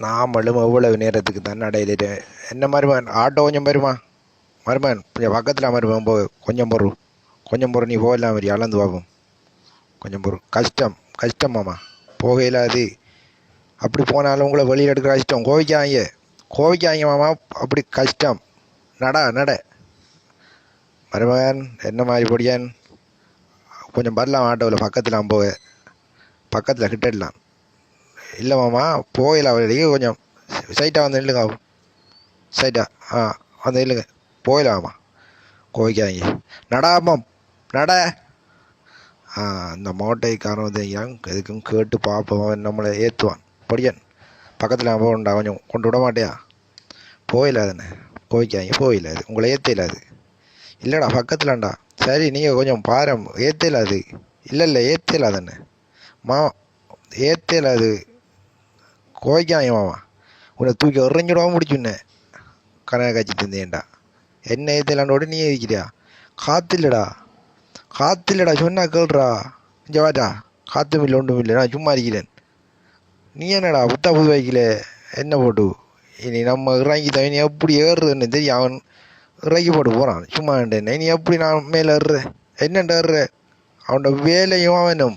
நாமளும் எவ்வளவு நேரத்துக்கு தான் நடையில என்ன மருமகன் ஆட்டோ கொஞ்சம் வருமா மருமகன் கொஞ்சம் பக்கத்தில் மருமகன் கொஞ்சம் பொருள் கொஞ்சம் பொருள் நீ போகலாம் மாதிரி அளந்து பார்ப்போம் கொஞ்சம் பொருள் கஷ்டமாம்மா போகையில் அது அப்படி போனாலும் உங்களை வெளியில் எடுக்கிற கஷ்டம் கோவிக்காங்க மாமா அப்படி கஷ்டம் நட மருமகன் என்ன மாதிரி பொடியான் கொஞ்சம் வரலாம் ஆட்டோவில் பக்கத்தில் கிட்டலாம் இல்லை மாமா போகல அவளுக்கு கொஞ்சம் சைட்டாக வந்து இல்லைங்க சைட்டாக வந்து இல்லைங்க போகலாமா கோவிக்காங்க நடாமம் நட அந்த மோட்டைக்காரன் வந்து எதுக்கும் கேட்டு பார்ப்போம் நம்மளை ஏற்றுவான் பொடியன் பக்கத்தில் போகண்டா கொஞ்சம் கொண்டு விட மாட்டியா போயிடாதுண்ணே போயில அது உங்களை ஏற்றிடாது இல்லைடா பக்கத்தில்டா சரி நீங்கள் கொஞ்சம் பாரு ஏற்றிடாது இல்லை ஏற்றிடாதண்ணே ஏற்றிடாது கோவிக்காங்க மாமா உன்னை தூக்கி எறிஞ்சிடாம முடிச்சுன்னே கனகை காய்ச்சிட்டு இருந்தேன்டா என்ன ஏற்றலாண்டோட நீ இருக்கிறியா காத்தில்லடா சொன்னா கேள்றா இங்கே வாடா காற்றும் இல்லை ஒன்றும் இல்லை நான் சும்மா இருக்கிறேன் நீ என்னடா புது வைக்கல என்ன போட்டு இனி நம்ம இறங்கி தான் இனி எப்படி ஏறுறதுன்னு தெரியும் அவன் இறக்கி போட்டு போகிறான் சும்மா என்ன இனி எப்படி நான் மேலே ஏறுறேன் என்னண்டா ஏறுற அவனோட வேலையும் அவனும்